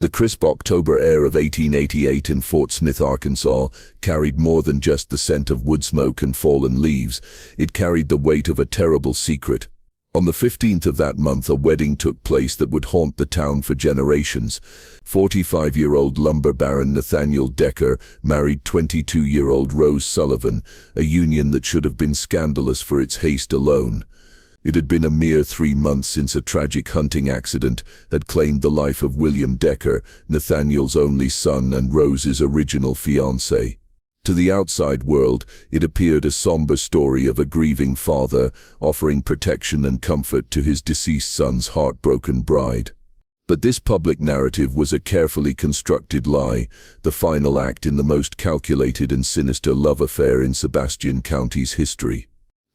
The crisp October air of 1888 in Fort Smith, Arkansas, carried more than just the scent of wood smoke and fallen leaves. It carried the weight of a terrible secret. On the 15th of that month, a wedding took place that would haunt the town for generations. 45-year-old lumber baron Nathaniel Decker married 22-year-old Rose Sullivan, a union that should have been scandalous for its haste alone. It had been a mere 3 months since a tragic hunting accident had claimed the life of William Decker, Nathaniel's only son and Rose's original fiancée. To the outside world, it appeared a somber story of a grieving father offering protection and comfort to his deceased son's heartbroken bride. But this public narrative was a carefully constructed lie, the final act in the most calculated and sinister love affair in Sebastian County's history.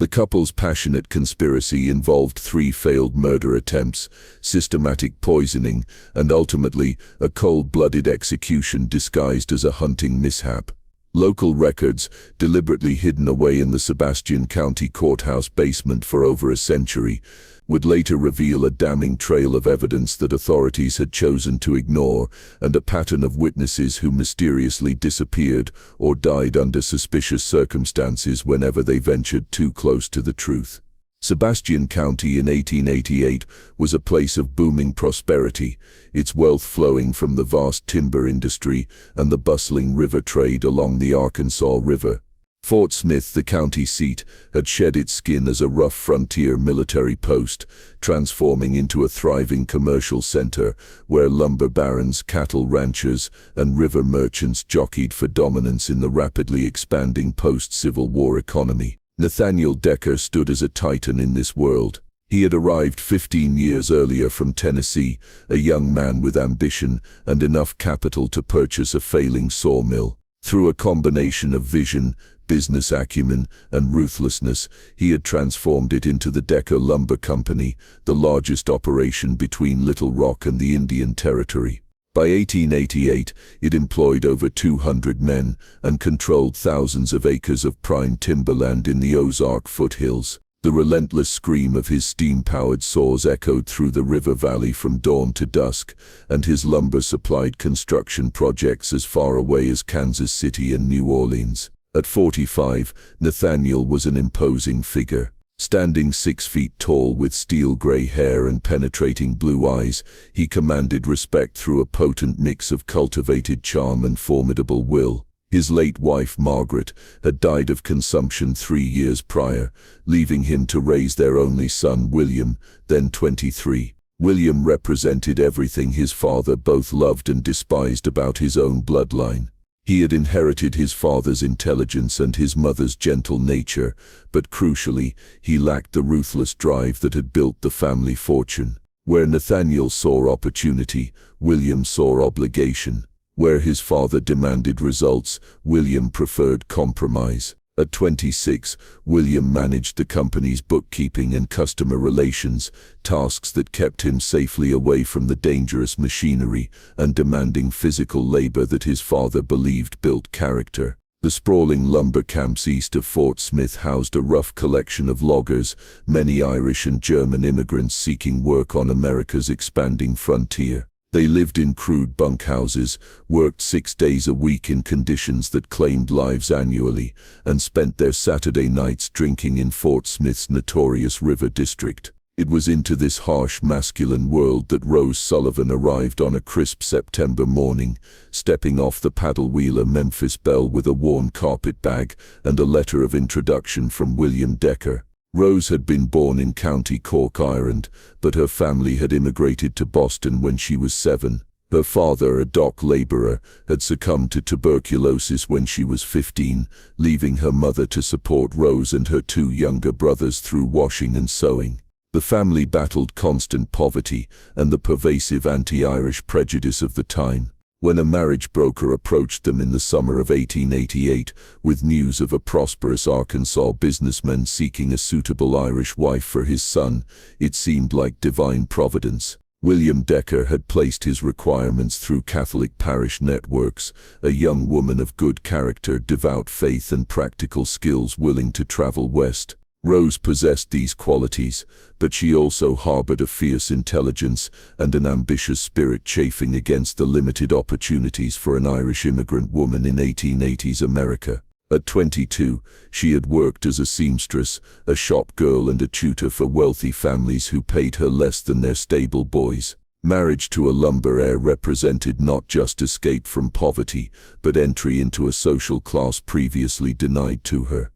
The couple's passionate conspiracy involved 3 failed murder attempts, systematic poisoning, and ultimately a cold-blooded execution disguised as a hunting mishap. Local records, deliberately hidden away in the Sebastian County courthouse basement for over a century, would later reveal a damning trail of evidence that authorities had chosen to ignore, and a pattern of witnesses who mysteriously disappeared or died under suspicious circumstances whenever they ventured too close to the truth. Sebastian County in 1888 was a place of booming prosperity, its wealth flowing from the vast timber industry and the bustling river trade along the Arkansas River. Fort Smith, the county seat, had shed its skin as a rough frontier military post, transforming into a thriving commercial center where lumber barons, cattle ranchers, and river merchants jockeyed for dominance in the rapidly expanding post-Civil War economy. Nathaniel Decker stood as a titan in this world. He had arrived 15 years earlier from Tennessee, a young man with ambition and enough capital to purchase a failing sawmill. Through a combination of vision, business acumen, and ruthlessness, he had transformed it into the Decker Lumber Company, the largest operation between Little Rock and the Indian Territory. By 1888, it employed over 200 men and controlled thousands of acres of prime timberland in the Ozark foothills. The relentless scream of his steam-powered saws echoed through the river valley from dawn to dusk, and his lumber supplied construction projects as far away as Kansas City and New Orleans. At 45, Nathaniel was an imposing figure. Standing 6 feet tall with steel-gray hair and penetrating blue eyes, he commanded respect through a potent mix of cultivated charm and formidable will. His late wife, Margaret, had died of consumption 3 years prior, leaving him to raise their only son, William, then 23. William represented everything his father both loved and despised about his own bloodline. He had inherited his father's intelligence and his mother's gentle nature, but crucially, he lacked the ruthless drive that had built the family fortune. Where Nathaniel saw opportunity, William saw obligation. Where his father demanded results, William preferred compromise. At 26, William managed the company's bookkeeping and customer relations, tasks that kept him safely away from the dangerous machinery and demanding physical labor that his father believed built character. The sprawling lumber camps east of Fort Smith housed a rough collection of loggers, many Irish and German immigrants seeking work on America's expanding frontier. They lived in crude bunkhouses, worked 6 days a week in conditions that claimed lives annually, and spent their Saturday nights drinking in Fort Smith's notorious River District. It was into this harsh masculine world that Rose Sullivan arrived on a crisp September morning, stepping off the paddle-wheeler Memphis Belle with a worn carpetbag and a letter of introduction from William Decker. Rose had been born in County Cork, Ireland, but her family had immigrated to Boston when she was 7. Her father, a dock laborer, had succumbed to tuberculosis when she was 15, leaving her mother to support Rose and her 2 younger brothers through washing and sewing. The family battled constant poverty and the pervasive anti-Irish prejudice of the time. When a marriage broker approached them in the summer of 1888 with news of a prosperous Arkansas businessman seeking a suitable Irish wife for his son, it seemed like divine providence. William Decker had placed his requirements through Catholic parish networks, a young woman of good character, devout faith, and practical skills willing to travel west. Rose possessed these qualities, but she also harbored a fierce intelligence and an ambitious spirit, chafing against the limited opportunities for an Irish immigrant woman in 1880s America. At 22, she had worked as a seamstress, a shop girl and a tutor for wealthy families who paid her less than their stable boys. Marriage to a lumber heir represented not just escape from poverty, but entry into a social class previously denied to her.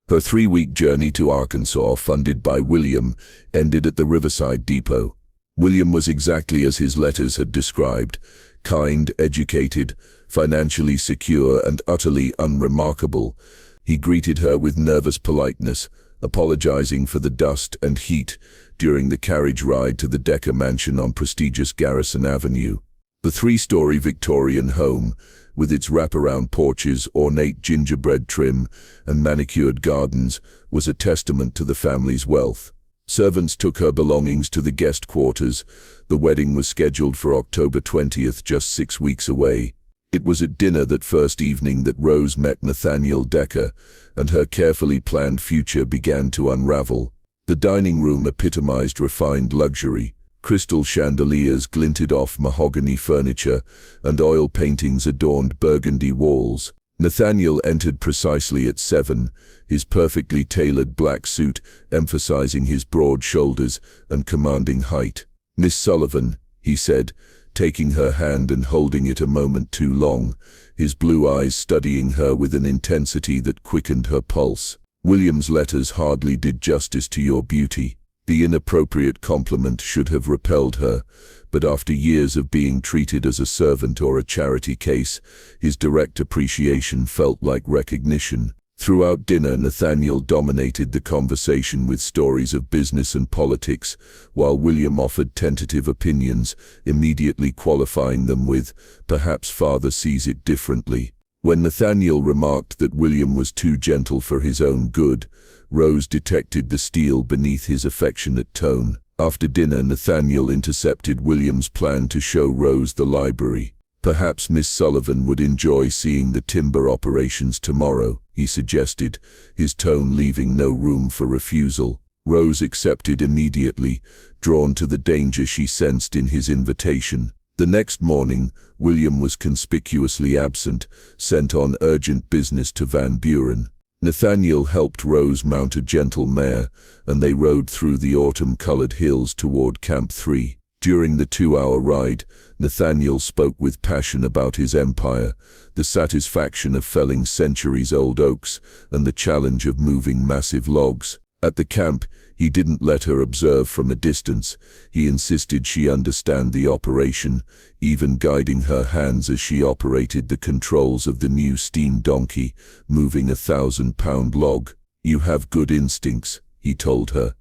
Her 3-week journey to Arkansas, funded by William, ended at the Riverside Depot. William was exactly as his letters had described: kind, educated, financially secure, and utterly unremarkable. He greeted her with nervous politeness, apologizing for the dust and heat during the carriage ride to the Decker mansion on prestigious Garrison Avenue. The 3-story Victorian home, with its wraparound porches, ornate gingerbread trim, and manicured gardens, was a testament to the family's wealth. Servants took her belongings to the guest quarters. The wedding was scheduled for October 20th, just 6 weeks away. It was at dinner that first evening that Rose met Nathaniel Decker, and her carefully planned future began to unravel. The dining room epitomized refined luxury. Crystal chandeliers glinted off mahogany furniture, and oil paintings adorned burgundy walls. Nathaniel entered precisely at 7, his perfectly tailored black suit emphasizing his broad shoulders and commanding height. "Miss Sullivan," he said, taking her hand and holding it a moment too long, his blue eyes studying her with an intensity that quickened her pulse. "William's letters hardly did justice to your beauty." The inappropriate compliment should have repelled her, but after years of being treated as a servant or a charity case, his direct appreciation felt like recognition. Throughout dinner, Nathaniel dominated the conversation with stories of business and politics, while William offered tentative opinions, immediately qualifying them with, "Perhaps father sees it differently." When Nathaniel remarked that William was too gentle for his own good, Rose detected the steel beneath his affectionate tone. After dinner, Nathaniel intercepted William's plan to show Rose the library. "Perhaps Miss Sullivan would enjoy seeing the timber operations tomorrow," he suggested, his tone leaving no room for refusal. Rose accepted immediately, drawn to the danger she sensed in his invitation. The next morning, William was conspicuously absent, sent on urgent business to Van Buren. Nathaniel helped Rose mount a gentle mare, and they rode through the autumn-colored hills toward Camp 3. During the 2-hour ride, Nathaniel spoke with passion about his empire, the satisfaction of felling centuries-old oaks, and the challenge of moving massive logs. At the camp, he didn't let her observe from a distance. He insisted she understand the operation, even guiding her hands as she operated the controls of the new steam donkey, moving a 1,000-pound log. "You have good instincts," he told her.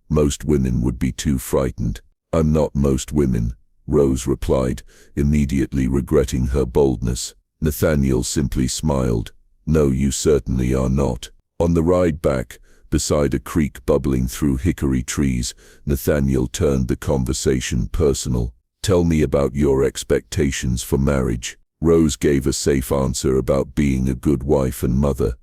"Most women would be too frightened." "I'm not most women," Rose replied, immediately regretting her boldness. Nathaniel simply smiled. "No, you certainly are not." On the ride back, beside a creek bubbling through hickory trees, Nathaniel turned the conversation personal. "Tell me about your expectations for marriage." Rose gave a safe answer about being a good wife and mother.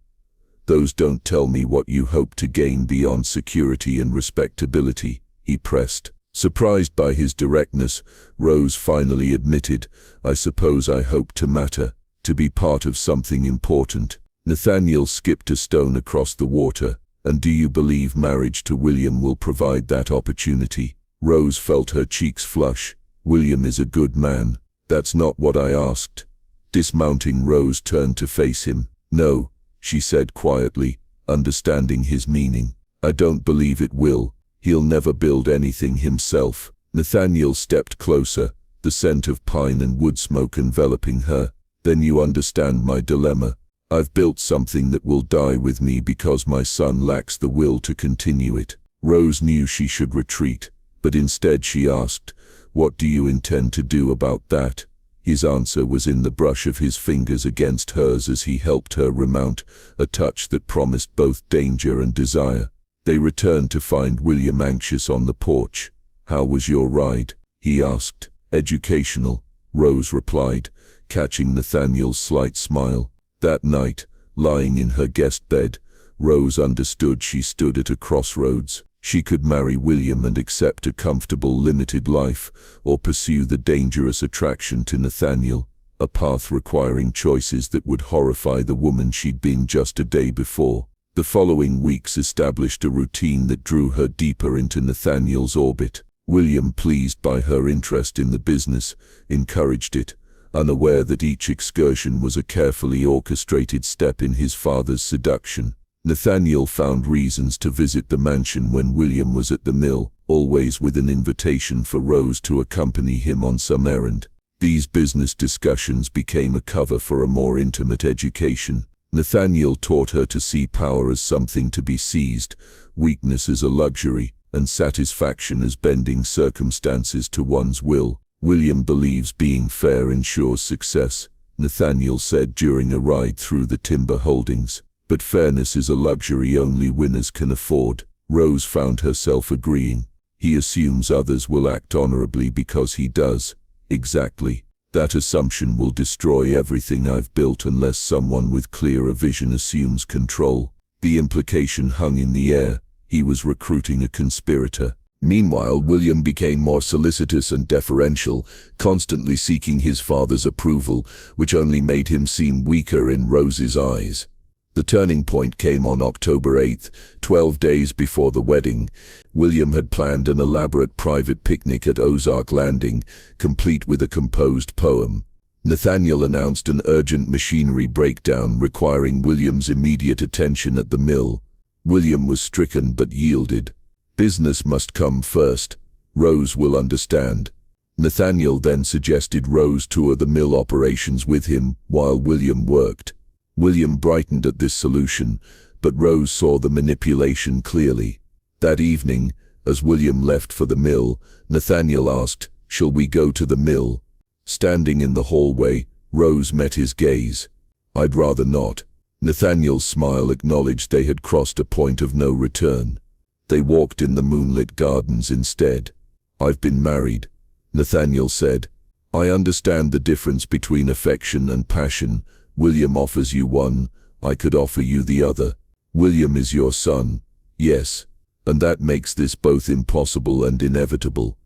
"Those don't tell me what you hope to gain beyond security and respectability," he pressed. Surprised by his directness, Rose finally admitted, "I suppose I hope to matter, to be part of something important." Nathaniel skipped a stone across the water. "And do you believe marriage to William will provide that opportunity?" Rose felt her cheeks flush. "William is a good man." "That's not what I asked." Dismounting, Rose turned to face him. "No," she said quietly, understanding his meaning. "I don't believe it will. He'll never build anything himself." Nathaniel stepped closer, the scent of pine and wood smoke enveloping her. "Then you understand my dilemma. I've built something that will die with me because my son lacks the will to continue it." Rose knew she should retreat, but instead she asked, "What do you intend to do about that?" His answer was in the brush of his fingers against hers as he helped her remount, a touch that promised both danger and desire. They returned to find William anxious on the porch. "How was your ride?" he asked. "Educational," Rose replied, catching Nathaniel's slight smile. That night, lying in her guest bed, Rose understood she stood at a crossroads. She could marry William and accept a comfortable, limited life, or pursue the dangerous attraction to Nathaniel, a path requiring choices that would horrify the woman she'd been just a day before. The following weeks established a routine that drew her deeper into Nathaniel's orbit. William, pleased by her interest in the business, encouraged it, unaware that each excursion was a carefully orchestrated step in his father's seduction. Nathaniel found reasons to visit the mansion when William was at the mill, always with an invitation for Rose to accompany him on some errand. These business discussions became a cover for a more intimate education. Nathaniel taught her to see power as something to be seized, weakness as a luxury, and satisfaction as bending circumstances to one's will. William believes being fair ensures success, Nathaniel said during a ride through the timber holdings. But fairness is a luxury only winners can afford. Rose found herself agreeing. He assumes others will act honorably because he does. Exactly. That assumption will destroy everything I've built unless someone with clearer vision assumes control. The implication hung in the air. He was recruiting a conspirator. Meanwhile, William became more solicitous and deferential, constantly seeking his father's approval, which only made him seem weaker in Rose's eyes. The turning point came on October 8th, 12 days before the wedding. William had planned an elaborate private picnic at Ozark Landing, complete with a composed poem. Nathaniel announced an urgent machinery breakdown requiring William's immediate attention at the mill. William was stricken but yielded. Business must come first. Rose will understand. Nathaniel then suggested Rose tour the mill operations with him while William worked. William brightened at this solution, but Rose saw the manipulation clearly. That evening, as William left for the mill, Nathaniel asked, "Shall we go to the mill?" Standing in the hallway, Rose met his gaze. "I'd rather not." Nathaniel's smile acknowledged they had crossed a point of no return. They walked in the moonlit gardens instead. "I've been married," Nathaniel said. "I understand the difference between affection and passion. William offers you one, I could offer you the other. William is your son, yes, and that makes this both impossible and inevitable.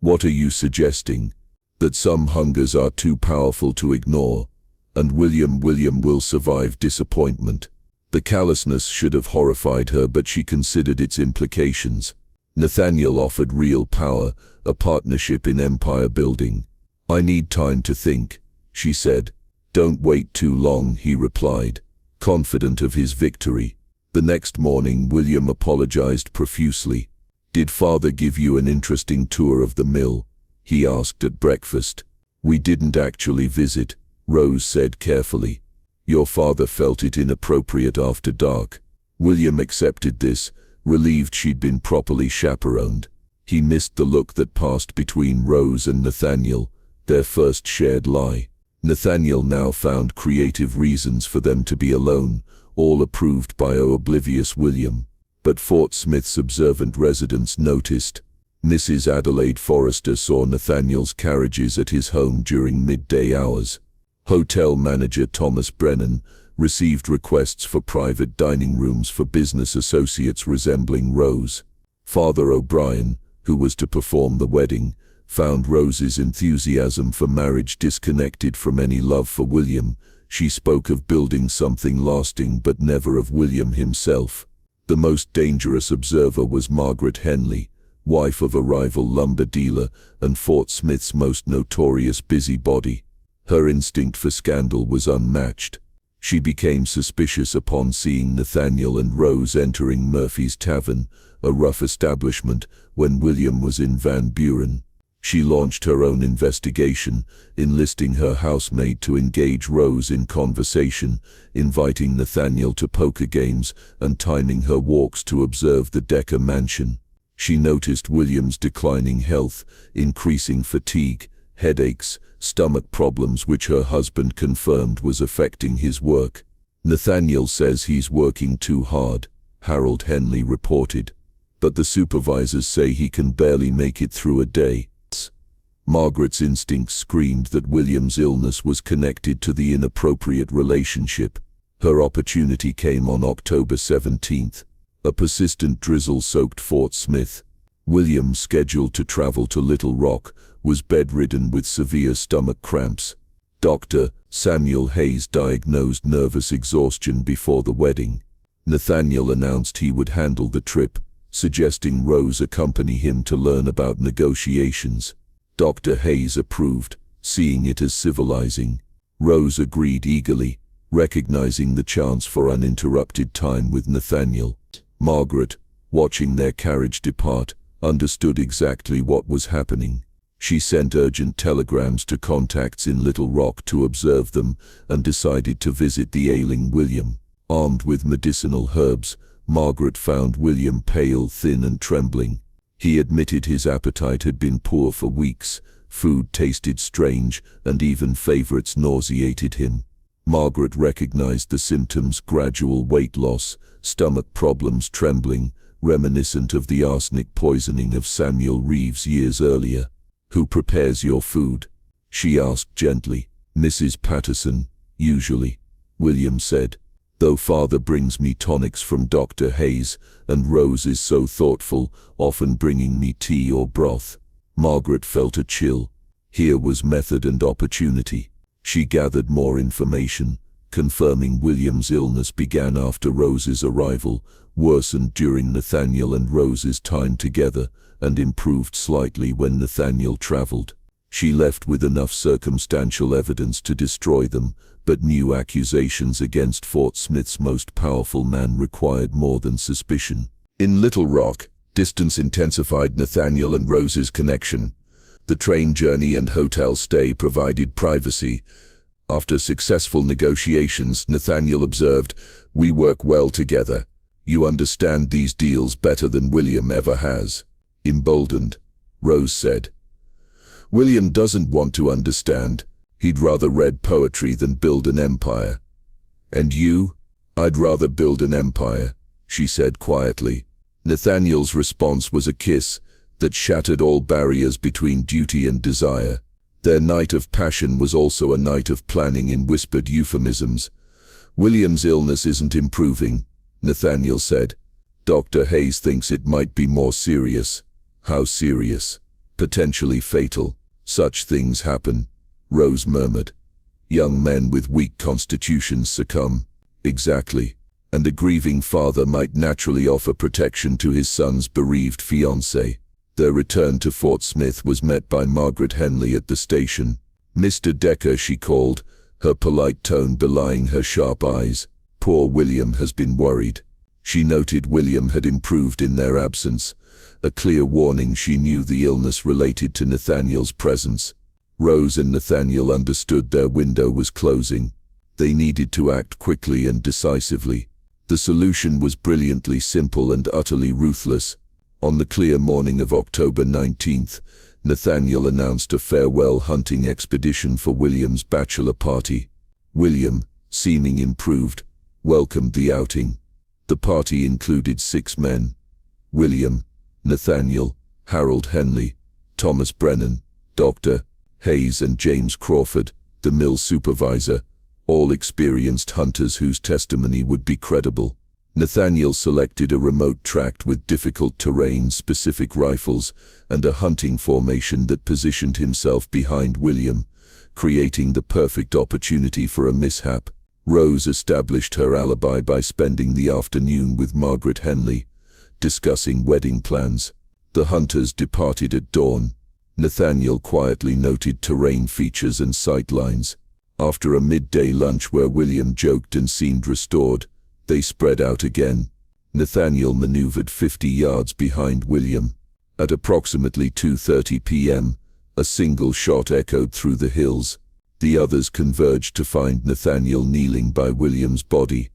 What are you suggesting? That some hungers are too powerful to ignore, and William will survive disappointment." The callousness should have horrified her, but she considered its implications. Nathaniel offered real power, a partnership in empire building. "I need time to think," she said. "Don't wait too long," he replied, confident of his victory. The next morning, William apologized profusely. "Did father give you an interesting tour of the mill?" he asked at breakfast. "We didn't actually visit," Rose said carefully. "Your father felt it inappropriate after dark." William accepted this, relieved she'd been properly chaperoned. He missed the look that passed between Rose and Nathaniel, their first shared lie. Nathaniel now found creative reasons for them to be alone, all approved by oblivious William. But Fort Smith's observant residents noticed. Mrs. Adelaide Forrester saw Nathaniel's carriages at his home during midday hours. Hotel manager Thomas Brennan received requests for private dining rooms for business associates resembling Rose. Father O'Brien, who was to perform the wedding, found Rose's enthusiasm for marriage disconnected from any love for William. She spoke of building something lasting but never of William himself. The most dangerous observer was Margaret Henley, wife of a rival lumber dealer and Fort Smith's most notorious busybody. Her instinct for scandal was unmatched. She became suspicious upon seeing Nathaniel and Rose entering Murphy's Tavern, a rough establishment, when William was in Van Buren. She launched her own investigation, enlisting her housemaid to engage Rose in conversation, inviting Nathaniel to poker games, and timing her walks to observe the Decker mansion. She noticed William's declining health, increasing fatigue, headaches, stomach problems which her husband confirmed was affecting his work. "Nathaniel says he's working too hard," Harold Henley reported. "But the supervisors say he can barely make it through a day." Margaret's instincts screamed that William's illness was connected to the inappropriate relationship. Her opportunity came on October 17th. A persistent drizzle-soaked Fort Smith. William, scheduled to travel to Little Rock, was bedridden with severe stomach cramps. Dr. Samuel Hayes diagnosed nervous exhaustion before the wedding. Nathaniel announced he would handle the trip, suggesting Rose accompany him to learn about negotiations. Dr. Hayes approved, seeing it as civilizing. Rose agreed eagerly, recognizing the chance for uninterrupted time with Nathaniel. Margaret, watching their carriage depart, understood exactly what was happening. She sent urgent telegrams to contacts in Little Rock to observe them and decided to visit the ailing William. Armed with medicinal herbs, Margaret found William pale, thin and trembling. He admitted his appetite had been poor for weeks, food tasted strange, and even favorites nauseated him. Margaret recognized the symptoms: gradual weight loss, stomach problems, trembling, reminiscent of the arsenic poisoning of Samuel Reeves years earlier. "Who prepares your food?" she asked gently. "Mrs. Patterson, usually," William said, "though father brings me tonics from Dr. Hayes, and Rose is so thoughtful, often bringing me tea or broth." Margaret felt a chill. Here was method and opportunity. She gathered more information, confirming William's illness began after Rose's arrival, worsened during Nathaniel and Rose's time together, and improved slightly when Nathaniel traveled. She left with enough circumstantial evidence to destroy them, but new accusations against Fort Smith's most powerful man required more than suspicion. In Little Rock, distance intensified Nathaniel and Rose's connection. The train journey and hotel stay provided privacy. After successful negotiations, Nathaniel observed, "We work well together. You understand these deals better than William ever has." Emboldened, Rose said, "William doesn't want to understand. He'd rather read poetry than build an empire." "And you?" "I'd rather build an empire," she said quietly. Nathaniel's response was a kiss that shattered all barriers between duty and desire. Their night of passion was also a night of planning in whispered euphemisms. "William's illness isn't improving," Nathaniel said. "Dr. Hayes thinks it might be more serious." "How serious?" "Potentially fatal. Such things happen," Rose murmured. "Young men with weak constitutions succumb." "Exactly. And a grieving father might naturally offer protection to his son's bereaved fiancée." Their return to Fort Smith was met by Margaret Henley at the station. "Mr. Decker," she called, her polite tone belying her sharp eyes. "Poor William has been worried." She noted William had improved in their absence, a clear warning she knew the illness related to Nathaniel's presence. Rose and Nathaniel understood their window was closing. They needed to act quickly and decisively. The solution was brilliantly simple and utterly ruthless. On the clear morning of October 19th, Nathaniel announced a farewell hunting expedition for William's bachelor party. William, seeming improved, welcomed the outing. The party included 6 men: William, Nathaniel, Harold Henley, Thomas Brennan, Dr. Hayes and James Crawford, the mill supervisor, all experienced hunters whose testimony would be credible. Nathaniel selected a remote tract with difficult terrain, specific rifles, and a hunting formation that positioned himself behind William, creating the perfect opportunity for a mishap. Rose established her alibi by spending the afternoon with Margaret Henley, discussing wedding plans. The hunters departed at dawn. Nathaniel quietly noted terrain features and sightlines. After a midday lunch where William joked and seemed restored, they spread out again. Nathaniel maneuvered 50 yards behind William. At approximately 2:30 p.m., a single shot echoed through the hills. The others converged to find Nathaniel kneeling by William's body,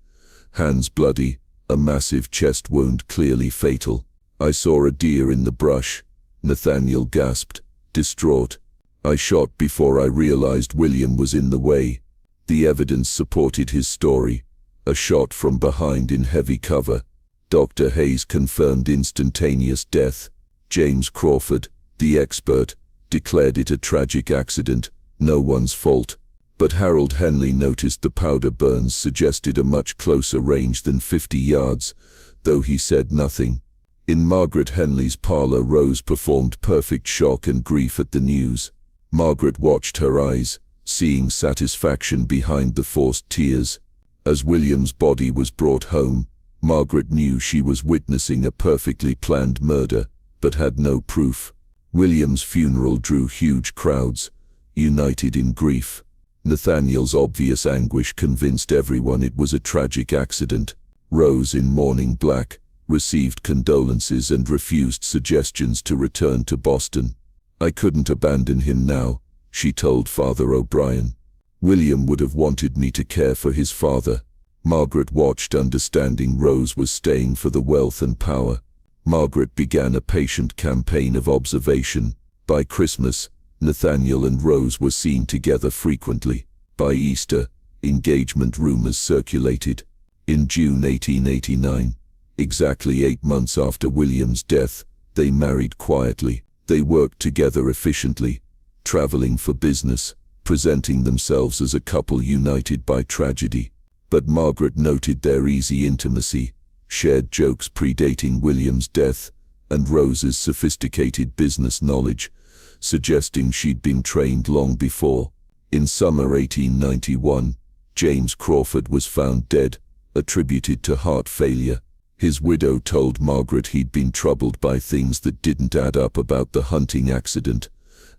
hands bloody, a massive chest wound clearly fatal. "I saw a deer in the brush," Nathaniel gasped, distraught. "I shot before I realized William was in the way." The evidence supported his story. A shot from behind in heavy cover. Dr. Hayes confirmed instantaneous death. James Crawford, the expert, declared it a tragic accident, no one's fault. But Harold Henley noticed the powder burns suggested a much closer range than 50 yards, though he said nothing. In Margaret Henley's parlor, Rose performed perfect shock and grief at the news. Margaret watched her eyes, seeing satisfaction behind the forced tears. As William's body was brought home, Margaret knew she was witnessing a perfectly planned murder, but had no proof. William's funeral drew huge crowds, united in grief. Nathaniel's obvious anguish convinced everyone it was a tragic accident. Rose, in mourning black, received condolences and refused suggestions to return to Boston. "I couldn't abandon him now," she told Father O'Brien. "William would have wanted me to care for his father." Margaret watched, understanding Rose was staying for the wealth and power. Margaret began a patient campaign of observation. By Christmas, Nathaniel and Rose were seen together frequently. By Easter, engagement rumors circulated. In June 1889, exactly 8 months after William's death, they married quietly. They worked together efficiently, traveling for business, presenting themselves as a couple united by tragedy. But Margaret noted their easy intimacy, shared jokes predating William's death, and Rose's sophisticated business knowledge, suggesting she'd been trained long before. In summer 1891, James Crawford was found dead, attributed to heart failure. His widow told Margaret he'd been troubled by things that didn't add up about the hunting accident,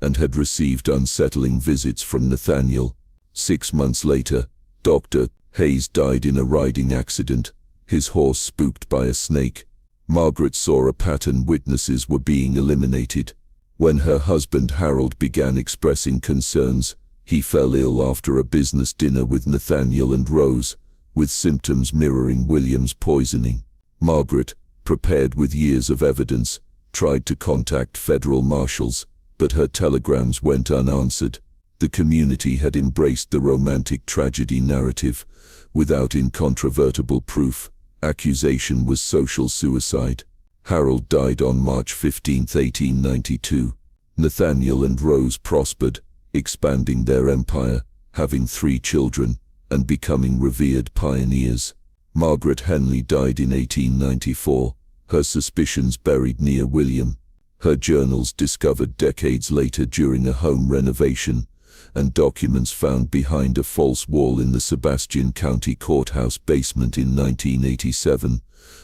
and had received unsettling visits from Nathaniel. 6 months later, Dr. Hayes died in a riding accident, his horse spooked by a snake. Margaret saw a pattern: witnesses were being eliminated. When her husband Harold began expressing concerns, he fell ill after a business dinner with Nathaniel and Rose, with symptoms mirroring William's poisoning. Margaret, prepared with years of evidence, tried to contact federal marshals, but her telegrams went unanswered. The community had embraced the romantic tragedy narrative, without incontrovertible proof. Accusation was social suicide. Harold died on March 15, 1892. Nathaniel and Rose prospered, expanding their empire, having 3 children, and becoming revered pioneers. Margaret Henley died in 1894, her suspicions buried near William. Her journals discovered decades later during a home renovation, and documents found behind a false wall in the Sebastian County Courthouse basement in 1987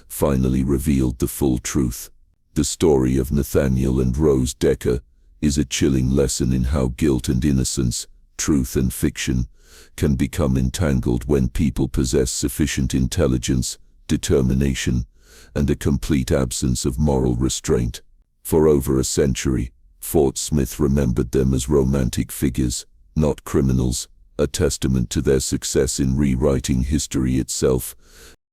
finally revealed the full truth. The story of Nathaniel and Rose Decker is a chilling lesson in how guilt and innocence, truth and fiction, can become entangled when people possess sufficient intelligence, determination, and a complete absence of moral restraint. For over a century, Fort Smith remembered them as romantic figures, not criminals, a testament to their success in rewriting history itself,